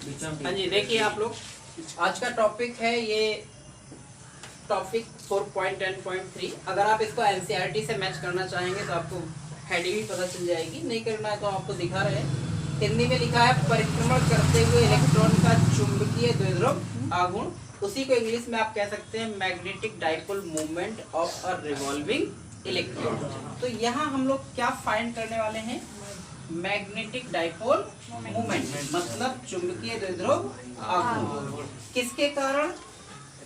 हाँ जी, देखिए आप लोग, आज का टॉपिक है ये टॉपिक 4.10.3। अगर आप इसको एनसीईआरटी से मैच करना चाहेंगे तो आपको हेडिंग भी पता चल जाएगी। नहीं करना है तो आपको दिखा रहे हैं, हिंदी में लिखा है परिक्रमण करते हुए इलेक्ट्रॉन का चुंबकीय द्विध्रुव आघूर्ण। उसी को इंग्लिश में आप कह सकते हैं magnetic dipole movement of a revolving electron. तो यहाँ हम लोग क्या फाइंड करने वाले हैं? मैग्नेटिक डाइपोल मूवमेंट मतलब चुंबकीय द्विध्रुव आघूर्ण। किसके कारण?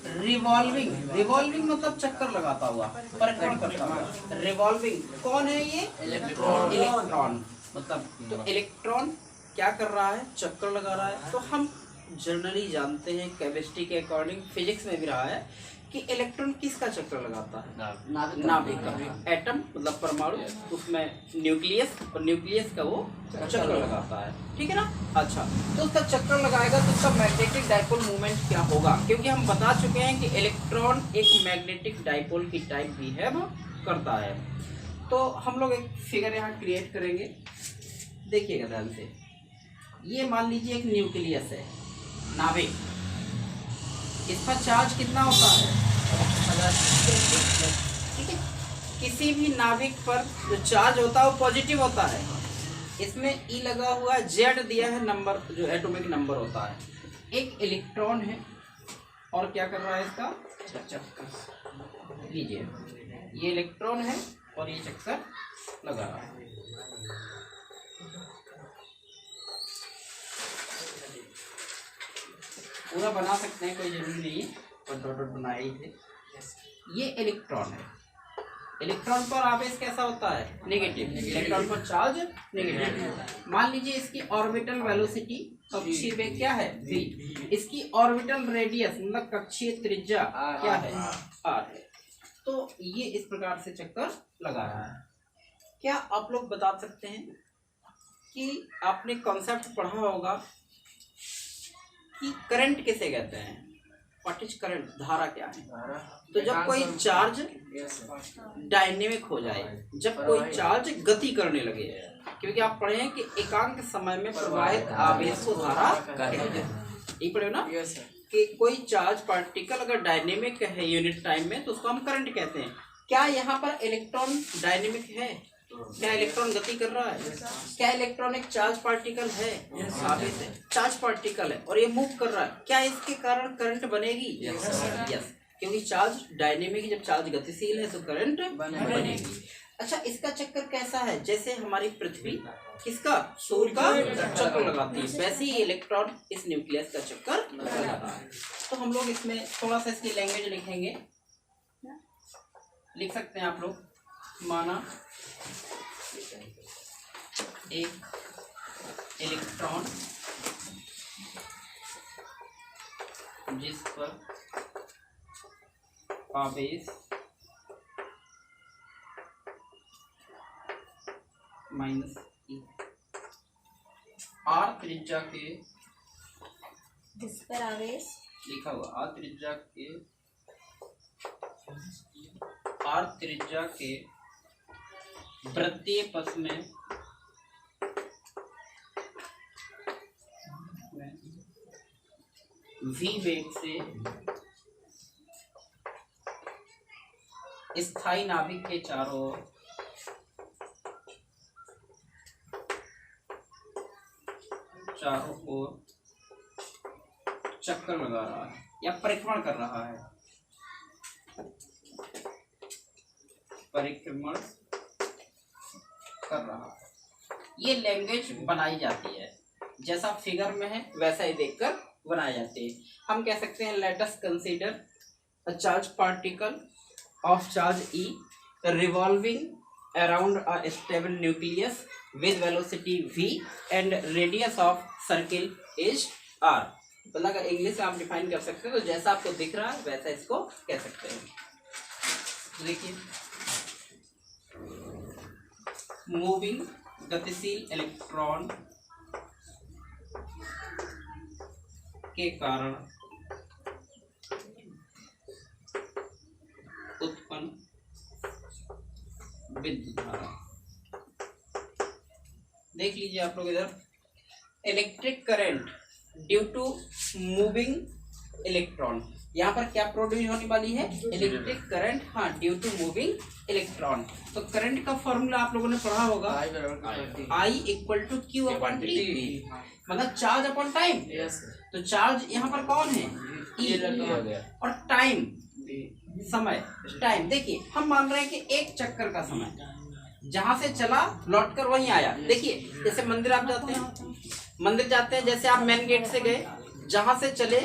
रिवॉल्विंग मतलब चक्कर लगाता हुआ, परिक्रमण करता हुआ। रिवॉल्विंग कौन है? ये इलेक्ट्रॉन मतलब तो इलेक्ट्रॉन क्या कर रहा है? चक्कर लगा रहा है। तो हम जनरली जानते हैं, केमिस्ट्री के अकॉर्डिंग, फिजिक्स में भी रहा है कि इलेक्ट्रॉन किसका चक्कर लगाता है? नाभिक का। एटम मतलब परमाणु, उसमें न्यूक्लियस, और न्यूक्लियस का वो चक्कर लगाता है। ठीक है ना? अच्छा, तो उसका चक्कर लगाएगा तो उसका मैग्नेटिक डाइपोल मूवमेंट क्या होगा? क्योंकि हम बता चुके हैं कि इलेक्ट्रॉन एक मैग्नेटिक डाइपोल की टाइप बिहेव करता है। तो हम लोग एक फिगर यहाँ क्रिएट करेंगे, देखिएगा ध्यान से। ये मान लीजिए एक न्यूक्लियस है, नाभिक। इसका चार्ज कितना होता है? ठीक है। किसी भी नाभिक पर जो चार्ज होता है वो पॉजिटिव होता है। इसमें ई लगा हुआ है, जेड दिया है नंबर, जो एटॉमिक नंबर होता है। एक इलेक्ट्रॉन है और क्या कर रहा है? इसका चक्कर। लीजिए, ये इलेक्ट्रॉन है और ये चक्कर लगा रहा है। पूरा बना सकते हैं, कोई जरूरी नहीं है, पर डॉट डॉट बनाए ही थे। ये इलेक्ट्रॉन है। इलेक्ट्रॉन पर आवेश कैसा होता है? नेगेटिव। इलेक्ट्रॉन पर चार्ज नेगेटिव। मान लीजिए इसकी ऑर्बिटल वेलोसिटी, कक्षीय वेग क्या है? v। इसकी ऑर्बिटल रेडियस मतलब कक्षीय त्रिज्या क्या है? r है। तो ये इस प्रकार से चक्कर लगा रहा है। क्या आप लोग बता सकते हैं कि आपने कॉन्सेप्ट पढ़ा होगा कि करंट किसे कहते हैं? What is current? धारा क्या है? तो जब कोई चार्ज डायनेमिक हो जाए, जब कोई चार्ज गति करने लगे, क्योंकि आप पढ़े हैं कि एकांक समय में प्रवाहित आवेश को धारा कहते हैं। यही पढ़े ना कि कोई चार्ज पार्टिकल अगर डायनेमिक है यूनिट टाइम में तो उसको हम करंट कहते हैं। क्या यहाँ पर इलेक्ट्रॉन डायनेमिक है? क्या इलेक्ट्रॉन गति कर रहा है? क्या इलेक्ट्रॉन एक चार्ज पार्टिकल है? आवेश है, चार्ज पार्टिकल है और ये मूव कर रहा है। क्या इसके कारण करंट बनेगी? यस, क्योंकि चार्ज डायनेमिक, जब चार्ज गतिशील है तो करंट बनेगी। अच्छा, इसका चक्कर कैसा है? जैसे हमारी पृथ्वी किसका? सूर्य का चक्कर लगाती है, वैसे ही इलेक्ट्रॉन इस न्यूक्लियस का चक्कर लगाता है। तो हम लोग इसमें थोड़ा सा इसकी लैंग्वेज लिखेंगे, लिख सकते हैं आप लोग। माना एक इलेक्ट्रॉन जिस पर आवेश माइनस ई, आर त्रिज्या के, जिस पर आवेश लिखा हुआ आर त्रिज्या के, आर त्रिज्या के वृत्तीय पथ में v वेग से स्थायी नाभिक के चारों ओर चक्कर लगा रहा है या परिक्रमण कर रहा है। परिक्रमण कर रहा है, ये लैंग्वेज बनाई जाती है। जैसा फिगर में है वैसा ही देखकर बनाई जाती है। हम कह सकते हैं let us consider a charge particle of charge E revolving around a stable nucleus with velocity v and radius of circle is r। मतलब अगर इंग्लिश में आप डिफाइन कर सकते हैं तो जैसा आपको दिख रहा है वैसा इसको कह सकते हैं। देखिए, मूविंग गतिशील इलेक्ट्रॉन के कारण उत्पन्न विद्युत धारा। देख लीजिए आप लोग इधर, electric current due to moving electron. यहाँ पर क्या प्रोड्यूस होने वाली है? Electric current. हाँ, ड्यू टू मूविंग इलेक्ट्रॉन। तो करंट का फॉर्मूला आप लोगों ने पढ़ा होगा, I equal to Q upon T, मतलब चार्ज अपॉन टाइम। तो चार्ज यहाँ पर कौन है? E, और टाइम समय, टाइम। देखिए हम मान रहे हैं कि एक चक्कर का समय, जहां से चला लौट कर वहीं आया। देखिए जैसे मंदिर आप जाते हैं, मंदिर जाते हैं, जैसे आप मेन गेट से गए, जहां से चले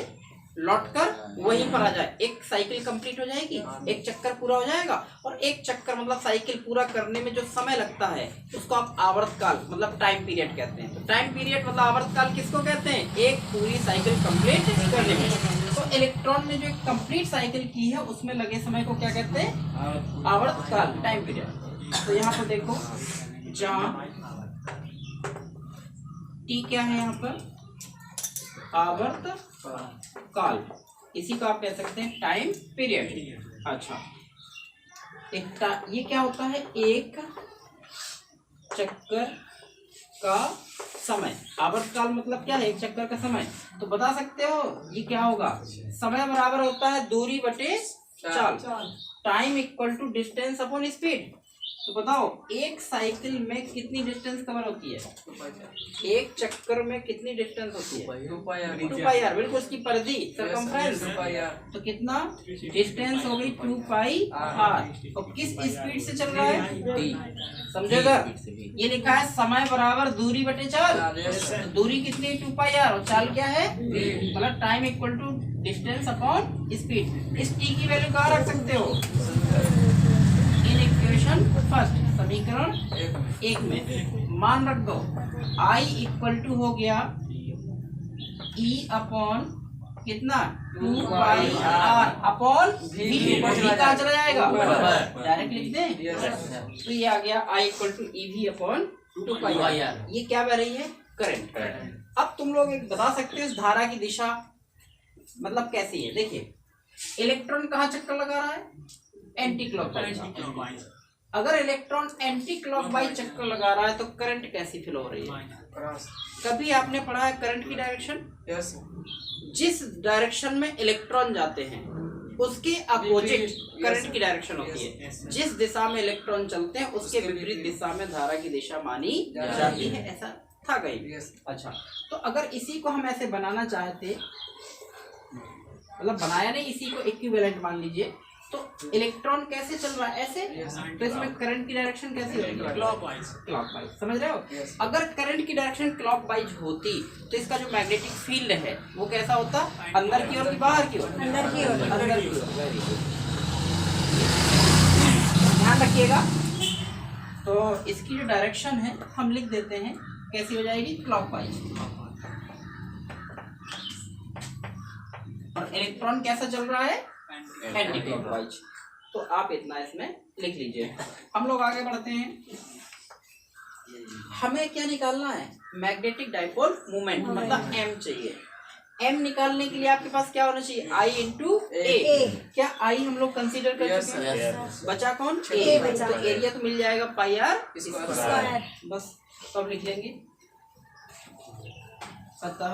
लौटकर वहीं पर आ जाए, एक साइकिल कंप्लीट हो जाएगी, एक चक्कर पूरा हो जाएगा। और एक चक्कर मतलब साइकिल पूरा करने में जो समय लगता है उसको आप आवर्तकाल मतलब टाइम पीरियड कहते हैं। तो टाइम पीरियड मतलब आवर्तकाल किसको कहते हैं? एक पूरी साइकिल कंप्लीट करने में। तो इलेक्ट्रॉन ने जो एक कंप्लीट साइकिल की है उसमें लगे समय को क्या कहते हैं? आवर्तकाल, टाइम पीरियड। तो यहाँ पर देखो, जहाँ टी क्या है यहाँ पर? आवर्तकाल, इसी को आप कह सकते हैं टाइम पीरियड। अच्छा, ये क्या होता है? एक चक्कर का समय। आवर्तकाल मतलब क्या है? एक चक्कर का समय। तो बता सकते हो ये क्या होगा? समय बराबर होता है दूरी बटे चाल। Time equal to distance upon speed. तो बताओ एक साइकिल में कितनी डिस्टेंस कवर होती है? एक चक्कर में कितनी डिस्टेंस होती है? 2 पाई आर, बिल्कुल उसकी परिधि, सर्कमफ्रेंस। तो कितना डिस्टेंस हो गई? 2 पाई आर। और किस स्पीड से चल रहा है? समझेगा? ये लिखा है समय बराबर दूरी बटे चाल। तो दूरी कितनी है? 2 पाई आर, और चाल क्या है? मतलब time equal to distance upon speed. इस टी की वैल्यू कहाँ रख सकते हो? इक्वेशन फर्स्ट, समीकरण 1 में मान रख दो I इक्वल टू हो गया E अपॉन कितना? 2 पाई आर अपॉन वी। कहाँ चला जाएगा? डायरेक्ट लिख दें। तो ये आ गया I equal to EV upon 2 pi R. ये क्या बह रही है? करंट। अब तुम लोग एक बता सकते हो इस धारा की दिशा मतलब कैसी है? देखिए इलेक्ट्रॉन कहाँ चक्कर लगा रहा है? Anti clockwise. अगर इलेक्ट्रॉन एंटी क्लॉकवाइज चक्कर लगा रहा है तो करंट कैसी फ्लो हो रही है? कभी आपने पढ़ा है करंट की डायरेक्शन? जिस डायरेक्शन में इलेक्ट्रॉन जाते हैं उसके अपोजिट करंट की डायरेक्शन होती है। जिस दिशा में इलेक्ट्रॉन चलते हैं उसके विपरीत दिशा में धारा की दिशा मानी जाती है। ऐसा था कहीं भी? अच्छा, तो अगर इसी को हम ऐसे बनाना चाहते, मतलब बनाया नहीं, इसी को इक्विवेलेंट मान लीजिए, तो इलेक्ट्रॉन कैसे चल रहा है? ऐसे। तो इसमें करंट की डायरेक्शन कैसी होती है? क्लॉकवाइज। क्लॉकवाइज, समझ रहे हो? अगर करंट की डायरेक्शन क्लॉकवाइज होती तो इसका जो मैग्नेटिक फील्ड है वो कैसा होता? अंदर की ओर कि बाहर की ओर? अंदर की ओर। अंदर की ओर। वेरी गुड, ध्यान रखिएगा। तो इसकी जो डायरेक्शन है हम लिख देते हैं, कैसी हो जाएगी? क्लॉकवाइज। और इलेक्ट्रॉन कैसा चल रहा है? Anti clockwise. तो आप इतना इसमें लिख लीजिए। हम लोग आगे बढ़ते हैं। हमें क्या निकालना है? मैग्नेटिक डाइपोल मोमेंट, मतलब m चाहिए। m निकालने के लिए आपके पास क्या होना चाहिए? I इंटू ए। क्या I हम लोग कंसीडर कर चुके हैं? बचा कौन? a बचा। तो एरिया तो मिल जाएगा पाई आर स्क्वायर। बस सब लिख लेंगे। अतः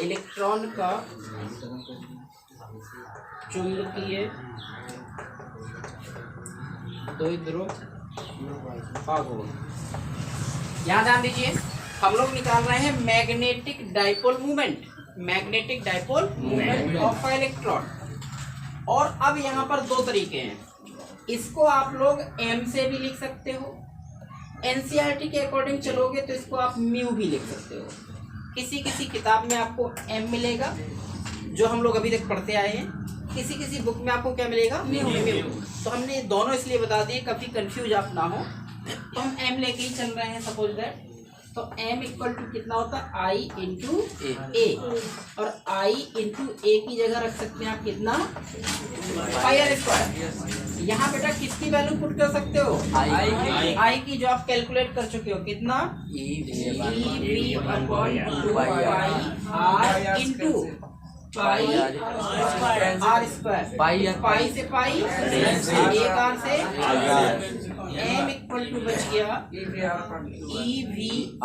इलेक्ट्रॉन का चुंबकीय द्विध्रुव आघूर्ण, यहाँ ध्यान दीजिए, हम लोग निकाल रहे हैं magnetic dipole movement. Magnetic dipole movement of electron. और अब यहाँ पर दो तरीके हैं। इसको आप लोग m से भी लिख सकते हो, एनसीईआरटी के अकॉर्डिंग चलोगे तो इसको आप म्यू भी लिख सकते हो। किसी किसी किताब में आपको m मिलेगा जो हम लोग अभी तक पढ़ते आए हैं, किसी किसी बुक में आपको क्या मिलेगा? म्यू। तो हमने दोनों इसलिए बता दिए कभी कंफ्यूज आप ना हो। तो हम m लेके ही चल रहे हैं सपोज दैट। तो m इक्वल टू कितना होता है? I इंटू ए। और I इंटू ए की जगह रख सकते हैं आप कितना? पाई आर स्क्वायर। यहाँ बेटा किसकी वैल्यू पुट कर सकते हो? I की जो आप कैलकुलेट कर चुके हो, कितना? E upon 2 pi r into pi r square. Pi से पाई, एक आर से m इक्वल टू बच गया EVR/2।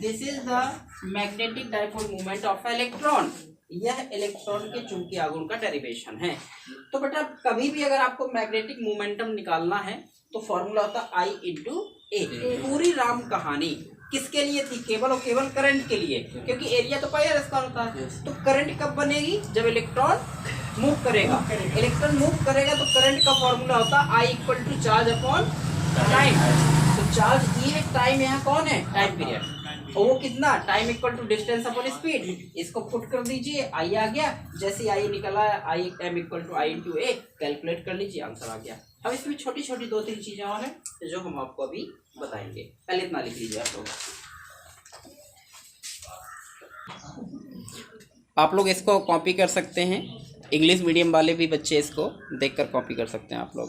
This is the magnetic dipole moment of electron. यह इलेक्ट्रॉन के चुंबकीय आघूर्ण का डेरिवेशन है। तो बेटा कभी भी अगर आपको मैग्नेटिक मोमेंटम निकालना है तो फॉर्मूला होता है I/A। पूरी राम कहानी किसके लिए थी? केवल और केवल करंट के लिए, क्योंकि एरिया तो पाई स्क्वायर होता है। तो करंट कब बनेगी? जब इलेक्ट्रॉन मूव करेगा। इलेक्ट्रॉन मूव करेगा तो करंट का फॉर्मूला होता है I equal to charge upon time. तो चार्ज E है, टाइम यहाँ कौन है? Time period. और वो कितना? Time equal to distance upon speed. इसको पुट कर दीजिए, I आ गया। जैसे I निकला है, I m equal to I/A, calculate कर लीजिए, आंसर आ गया। अब इसमें छोटी छोटी 2-3 चीजें और हैं जो हम आपको अभी बताएंगे। पहले इतना लिख लीजिए आप लोग इसको कॉपी कर सकते हैं। इंग्लिश मीडियम वाले भी बच्चे इसको देखकर कॉपी कर सकते हैं आप लोग।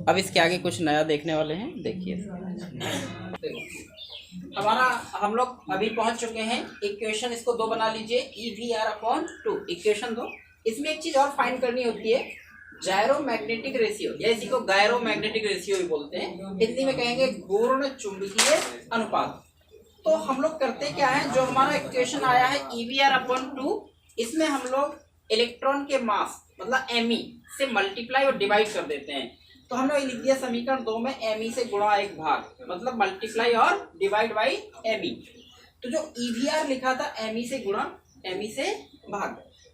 अब इसके आगे कुछ नया देखने वाले हैं, देखिए। हमारा हम लोग अभी पहुंच चुके हैं इक्वेशन। इसको 2 बना लीजिए, EVR/2 इक्वेशन 2। इसमें एक चीज और फाइंड करनी होती है, जायरोमैग्नेटिक रेशियो, या इसी को गायरोमैग्नेटिक रेशियो भी बोलते हैं। हिंदी में कहेंगे घूर्ण चुंबकीय अनुपात। तो हम लोग करते क्या है, जो हमारा इक्वेशन आया है EVR/2, इसमें हम लोग इलेक्ट्रॉन के मास मतलब Me से मल्टीप्लाई और डिवाइड कर देते हैं। तो हम लोग लिख दिया समीकरण 2 में Me से गुणा 1 भाग, मतलब मल्टीप्लाई और डिवाइड बाई Me। तो जो EVR लिखा था Me से गुणा Me से भाग।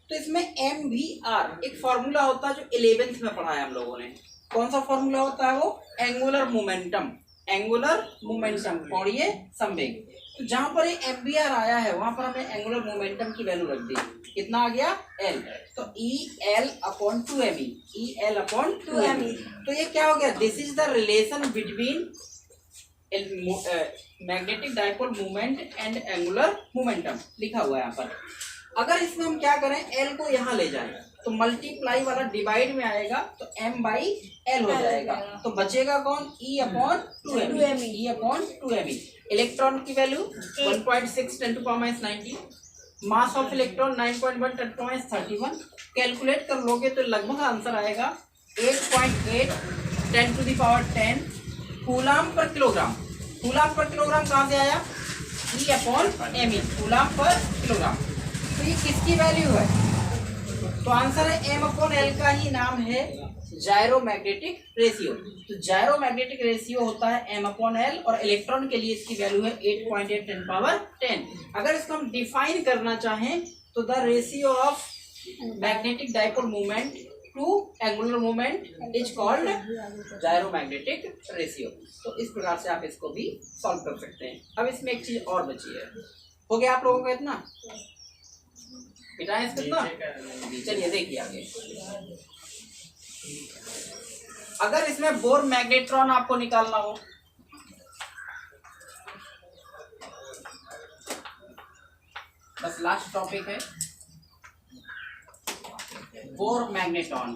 तो इसमें MVR एक फॉर्मूला होता है जो 11th में पढ़ा है हम लोगों ने। कौन सा फॉर्मूला होता है वो? Angular momentum. एंगुलर मोमेंटम, कोणीय संवेग। तो जहां पर ये MVR आया है वहां पर हमने एंगुलर मोमेंटम की वैल्यू रख दी। कितना आ गया? L। तो EL/2me, EL/2me। तो ये क्या हो गया? This is the relation between magnetic dipole moment and angular momentum लिखा हुआ है यहाँ पर। अगर इसमें हम क्या करें, L को यहाँ ले जाएं तो मल्टीप्लाई वाला डिवाइड में आएगा तो M/L हो जाएगा। तो बचेगा कौन? E/2me, E/2me। इलेक्ट्रॉन की value 1.6 × 10⁻⁹, mass of electron 9.1 × 10⁻31। Calculate कर लोगे तो लगभग आंसर आएगा 8.8 10⁻10 कूलाम पर किलोग्राम। कूलाम पर किलोग्राम कहाँ से आया? E/me, कूलाम पर किलोग्राम। तो ये किसकी वैल्यू है? तो आंसर है M/L का ही नाम है जायरोमैग्नेटिक रेशियो। तो जायरोमैग्नेटिक रेशियो होता है M/L और इलेक्ट्रॉन के लिए इसकी वैल्यू है 8.8 10⁻10। अगर इसको हम डिफाइन करना चाहें तो the ratio of magnetic dipole moment to angular moment is called gyromagnetic ratio. तो इस प्रकार से आप इसको भी सॉल्व कर सकते हैं। अब इसमें एक चीज और बची है। हो गया आप लोगों का इतना? मिटाएं इसको इतना? चलिए देखिए आगे। अगर इसमें बोर मैग्नेट्रॉन आपको निकालना हो, बस लास्ट टॉपिक है बोर मैग्नेट्रॉन।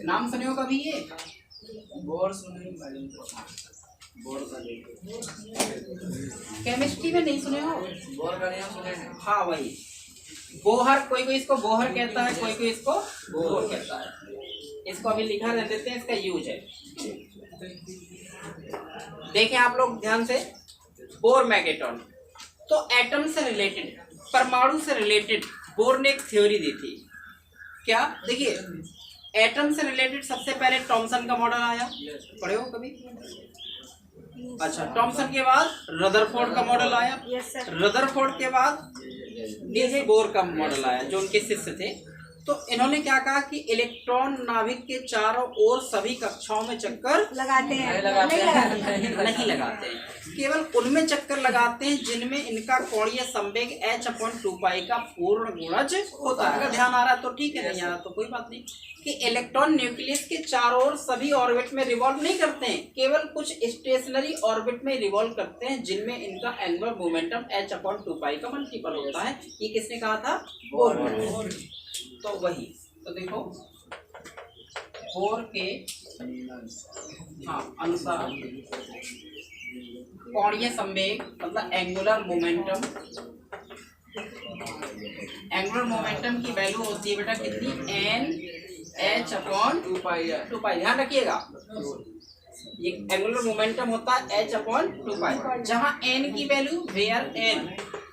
नाम सुने हो कभी ये? बोर सुने? बोर केमिस्ट्री में नहीं सुने हो? बोर का नाम सुने हैं? हाँ वही बोहर। कोई कोई इसको बोहर कहता है, कोई कोई इसको बोर कहता है। इसको अभी लिखा रह देते हैं, इसका यूज है। देखें आप लोग ध्यान से, बोर मैग्नेट्रॉन। तो एटम से रिलेटेड, परमाणु से रिलेटेड बोर ने एक थ्योरी दी थी। क्या? देखिए, एटम से रिलेटेड सबसे पहले थॉमसन का मॉडल आया, पढ़े हो कभी? अच्छा, थॉमसन के बाद रदरफोर्ड का मॉडल आया। रदरफोर्ड के बाद नील्स बोर का मॉडल आया जो उनके शिष्य थे। तो इन्होंने क्या कहा कि इलेक्ट्रॉन नाभिक के चारों ओर सभी कक्षाओं में चक्कर लगाते हैं। नहीं लगाते हैं, केवल उनमें चक्कर लगाते हैं जिनमें इनका कोणीय संवेग h/2π का पूर्ण गुणज होता है। अगर ध्यान आ रहा है तो ठीक है, नहीं आ रहा तो कोई बात नहीं। कि इलेक्ट्रॉन न्यूक्लियस के चारों ओर सभी ऑर्बिट में रिवॉल्व नहीं करते हैं, केवल कुछ स्टेशनरी ऑर्बिट में रिवॉल्व करते हैं जिनमें इनका एंगुलर मोमेंटम h/2π का मल्टीपल होता है। ये किसने कहा था? बोर। तो वही, तो देखो बोर के अनुसार कोणीय संवेग मतलब एंगुलर मोमेंटम, एंगुलर मोमेंटम की वैल्यू होती है बेटा कितनी? n h अपॉन 2 पाई। ध्यान रखिएगा ये एंगुलर मोमेंटम होता है h अपॉन 2 पाई, जहाँ n की value where n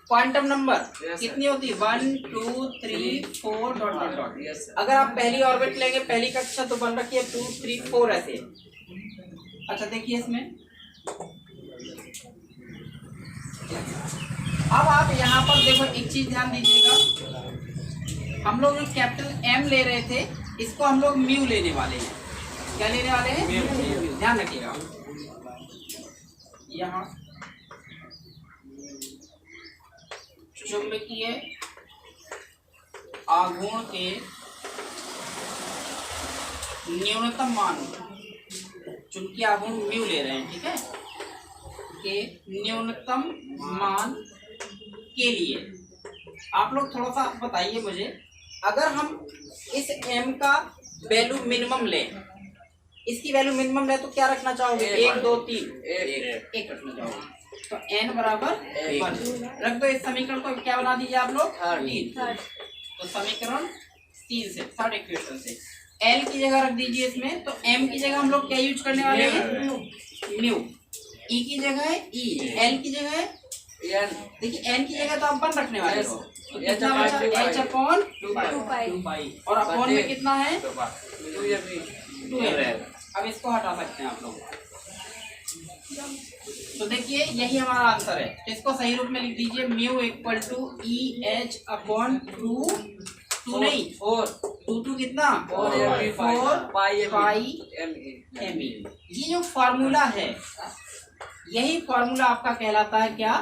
quantum number कितनी होती है 1 2 3 4 डॉट डॉट डॉट। अगर आप पहली ऑर्बिट लेंगे पहली कक्षा तो बन रखी है 2 3 4 ऐसे। अच्छा देखिए इसमें अब आप यहाँ पर देखो एक चीज ध्यान दीजिएगा, हम लोग जो कैपिटल M ले रहे थे इसको हम लोग म्यू लेने वाले हैं। क्या लेने वाले हैं? म्यू। ध्यान रखिएगा यहाँ चुंबकीय आघूर्ण के न्यूनतम मान, चुंबकीय आघूर्ण म्यू ले रहे हैं, ठीक है, के न्यूनतम मान के लिए आप लोग थोड़ा सा बताइए मुझे, अगर हम इस m का वैल्यू मिनिमम लें, इसकी वैल्यू मिनिमम ले तो क्या रखना चाहोगे? 1 2 3 1 रखना चाहोगे तो n बराबर 1 रख दो। इस समीकरण को क्या बना दीजिए आप लोग? 3। तो समीकरण 3 से थर्ड इक्वेशन से l की जगह रख दीजिए इसमें, तो m की जगह हम लोग क्या यूज करने वाले हैं? म्यू। e की जगह e, l की जगह n। देखिए n की जगह तो आप 1 रखने वाले हो, तो कितना बचा? h अपॉन 2 पाई और अपॉन में कितना है? 2 है। अब इसको हटा सकते हैं आप लोग। तो देखिए यही हमारा आंसर है, इसको सही रूप में लिख दीजिए mu equal to E H upon 2 नहीं 4 कितना 4 पाई एम ई। ये जो फॉर्मूला है यही फॉर्मूला आपका कहलाता है क्या?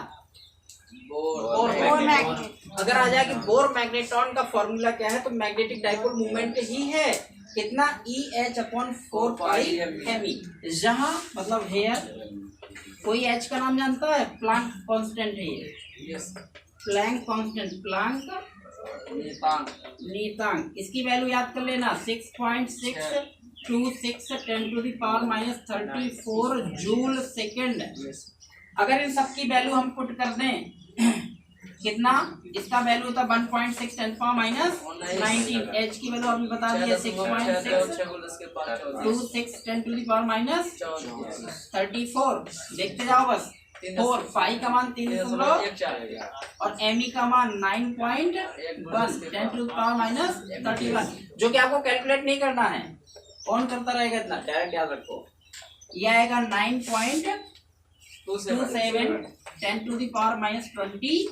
Bore magnet. अगर आ जाए कि बोर मैग्नेट्रॉन का फॉर्मूला क्या है तो मैग्नेटिक डाइपोल मूवमेंट ही है कितना? ई एच अपॉन 4 पाई एम ई। जहाँ मतलब हेयर कोई एच का नाम जानता है? प्लैंक कांस्टेंट है ये, प्लैंक कांस्टेंट, प्लैंक नीयतांक। इसकी वैल्यू याद कर लेना 6.626 10 to the power minus 34 joule second. अगर इन सब की वैल्यू हम पुट कर दें कितना? इसका वैल्यू होता है 1.6 10 पावर माइनस 19। एच की वैल्यू आपने बता दी है 6.626 10 टू द पावर माइनस 34। देखते जाओ बस 4 फाई का मान 3 और एम ई का मान 9.1 10 टू द पावर माइनस 31, जो कि आपको कैलकुलेट नहीं करना है, कौन करता रहेगा इतना, डायरेक्ट याद रखो। यह आएगा 9.27 10 टू द पावर माइनस 24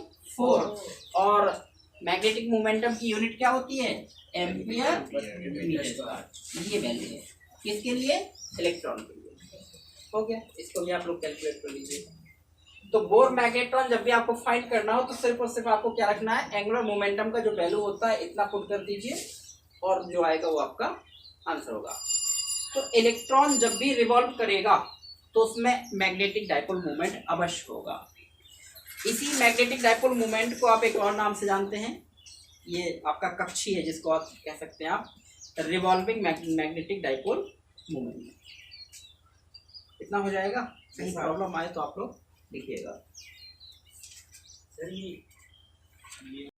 और मैग्नेटिक मोमेंटम की यूनिट क्या होती है? Ampere metre square. ये वैल्यू है किसके लिए? इलेक्ट्रॉन के लिए। हो गया, इसको भी आप लोग कैलकुलेट कर लीजिए। तो बोर मैग्नेट्रॉन जब भी आपको फाइंड करना हो तो सिर्फ और सिर्फ आपको क्या रखना है? एंगुलर मोमेंटम का जो वैल्यू होता है इतना पुट कर दीजिए और जो आएगा वो आपका आंसर होगा। तो इलेक्ट्रॉन जब भी रिवॉल्व करेगा तो उसमें मैग्नेटिक डाइपोल मूवमेंट अवश्य होगा। इसी मैग्नेटिक डाइपोल मूवमेंट को आप एक और नाम से जानते हैं, ये आपका कक्षीय है जिसको आप कह सकते हैं आप रिवॉल्विंग मैग्नेटिक डाइपोल मूवमेंट। इतना हो जाएगा। कहीं प्रॉब्लम आए तो आप लोग लिखिएगा।